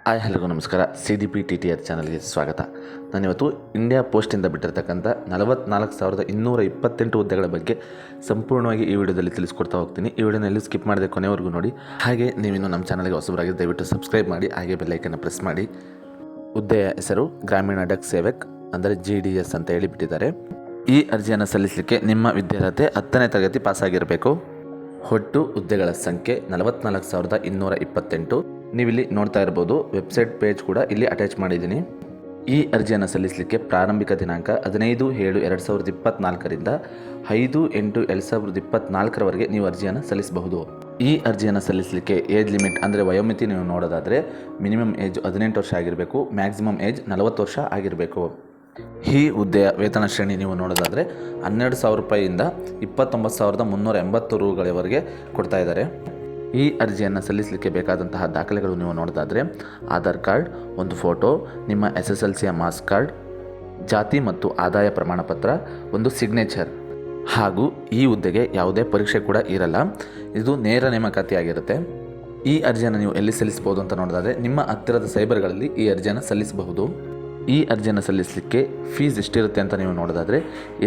Hi hello ನಮಸ್ಕಾರ. CDP TTR ಚಾನಲ್ಗೆ ಸ್ವಾಗತ. ನಾನಿವತ್ತು ಇಂಡಿಯಾ ಪೋಸ್ಟಿಂದ ಬಿಟ್ಟಿರ್ತಕ್ಕಂಥ 44,228 ಹುದ್ದೆಗಳ ಬಗ್ಗೆ ಸಂಪೂರ್ಣವಾಗಿ ಈ ವಿಡಿಯೋದಲ್ಲಿ ತಿಳಿಸ್ಕೊಡ್ತಾ ಹೋಗ್ತೀನಿ. ಈ ವಿಡಿಯೋನಲ್ಲಿ ಸ್ಕಿಪ್ ಮಾಡದೆ ಕೊನೆವರೆಗೂ ನೋಡಿ. ಹಾಗೆ ನೀವಿನ್ನು ನಮ್ಮ ಚಾನಲ್ಗೆ ಹೊಸಬರಾಗಿ ದಯವಿಟ್ಟು ಸಬ್ಸ್ಕ್ರೈಬ್ ಮಾಡಿ, ಹಾಗೆ ಬೆಲ್ಲೈಕನ್ನು ಪ್ರೆಸ್ ಮಾಡಿ. ಹುದ್ದೆಯ ಹೆಸರು ಗ್ರಾಮೀಣ ಡಕ್ ಸೇವಕ್ ಅಂದರೆ GDS ಅಂತ ಹೇಳಿ ಬಿಟ್ಟಿದ್ದಾರೆ. ಈ ಅರ್ಜಿಯನ್ನು ಸಲ್ಲಿಸಲಿಕ್ಕೆ ನಿಮ್ಮ ವಿದ್ಯಾರ್ಹತೆ 10ನೇ ತರಗತಿ ಪಾಸಾಗಿರಬೇಕು. ಒಟ್ಟು ಹುದ್ದೆಗಳ ಸಂಖ್ಯೆ 44,228. ನೀವಿಲ್ಲಿ ನೋಡ್ತಾ ಇರ್ಬೋದು, ವೆಬ್ಸೈಟ್ ಪೇಜ್ ಕೂಡ ಇಲ್ಲಿ ಅಟ್ಯಾಚ್ ಮಾಡಿದ್ದೀನಿ. ಈ ಅರ್ಜಿಯನ್ನು ಸಲ್ಲಿಸಲಿಕ್ಕೆ ಪ್ರಾರಂಭಿಕ ದಿನಾಂಕ 15/7/2024ರಿಂದ 5/8/2024ರವರೆಗೆ ನೀವು ಅರ್ಜಿಯನ್ನು ಸಲ್ಲಿಸಬಹುದು. ಈ ಅರ್ಜಿಯನ್ನು ಸಲ್ಲಿಸಲಿಕ್ಕೆ ಏಜ್ ಲಿಮಿಟ್ ಅಂದರೆ ವಯೋಮಿತಿ ನೀವು ನೋಡೋದಾದರೆ ಮಿನಿಮಮ್ ಏಜ್ 18 ವರ್ಷ ಆಗಿರಬೇಕು, ಮ್ಯಾಕ್ಸಿಮಮ್ ಏಜ್ 40 ವರ್ಷ ಆಗಿರಬೇಕು. ಈ ಹುದ್ದೆಯ ವೇತನ ಶ್ರೇಣಿ ನೀವು ನೋಡೋದಾದರೆ 12,000 ರೂಪಾಯಿಯಿಂದ 29,380 ರೂಗಳವರೆಗೆ ಕೊಡ್ತಾ ಇದ್ದಾರೆ. ಈ ಅರ್ಜಿಯನ್ನು ಸಲ್ಲಿಸಲಿಕ್ಕೆ ಬೇಕಾದಂತಹ ದಾಖಲೆಗಳು ನೀವು ನೋಡೋದಾದರೆ ಆಧಾರ್ ಕಾರ್ಡ್, ಒಂದು ಫೋಟೋ, ನಿಮ್ಮ SSLCಯ ಮಾರ್ಕ್ಸ್ ಕಾರ್ಡ್, ಜಾತಿ ಮತ್ತು ಆದಾಯ ಪ್ರಮಾಣಪತ್ರ, ಒಂದು ಸಿಗ್ನೇಚರ್. ಹಾಗೂ ಈ ಹುದ್ದೆಗೆ ಯಾವುದೇ ಪರೀಕ್ಷೆ ಕೂಡ ಇರಲ್ಲ. ಇದು ನೇರ ನೇಮಕಾತಿಯಾಗಿರುತ್ತೆ. ಈ ಅರ್ಜಿಯನ್ನು ನೀವು ಎಲ್ಲಿ ಸಲ್ಲಿಸಬಹುದು ಅಂತ ನೋಡೋದಾದರೆ ನಿಮ್ಮ ಹತ್ತಿರದ ಸೈಬರ್ಗಳಲ್ಲಿ ಈ ಅರ್ಜಿಯನ್ನು ಸಲ್ಲಿಸಬಹುದು. ಈ ಅರ್ಜಿಯನ್ನು ಸಲ್ಲಿಸಲಿಕ್ಕೆ ಫೀಸ್ ಎಷ್ಟಿರುತ್ತೆ ಅಂತ ನೀವು ನೋಡೋದಾದರೆ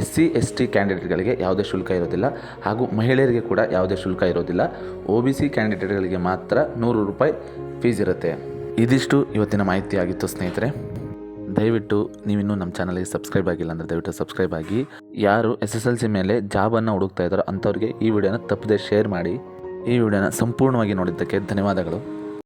SC ST ಕ್ಯಾಂಡಿಡೇಟ್ಗಳಿಗೆ ಯಾವುದೇ ಶುಲ್ಕ ಇರೋದಿಲ್ಲ, ಹಾಗೂ ಮಹಿಳೆಯರಿಗೆ ಕೂಡ ಯಾವುದೇ ಶುಲ್ಕ ಇರೋದಿಲ್ಲ. OBC ಕ್ಯಾಂಡಿಡೇಟ್ಗಳಿಗೆ ಮಾತ್ರ 100 ರೂಪಾಯಿ ಫೀಸ್ ಇರುತ್ತೆ. ಇದಿಷ್ಟು ಇವತ್ತಿನ ಮಾಹಿತಿ ಆಗಿತ್ತು ಸ್ನೇಹಿತರೆ. ದಯವಿಟ್ಟು ನೀವಿನ್ನೂ ನಮ್ಮ ಚಾನಲ್ಗೆ ಸಬ್ಸ್ಕ್ರೈಬ್ ಆಗಿಲ್ಲ ಅಂದರೆ ದಯವಿಟ್ಟು ಸಬ್ಸ್ಕ್ರೈಬ್ ಆಗಿ. ಯಾರು SSLC ಮೇಲೆ ಜಾಬನ್ನು ಹುಡುಕ್ತಾ ಇದ್ದಾರೋ ಅಂಥವ್ರಿಗೆ ಈ ವಿಡಿಯೋನ ತಪ್ಪದೆ ಶೇರ್ ಮಾಡಿ. ಈ ವಿಡಿಯೋನ ಸಂಪೂರ್ಣವಾಗಿ ನೋಡಿದ್ದಕ್ಕೆ ಧನ್ಯವಾದಗಳು.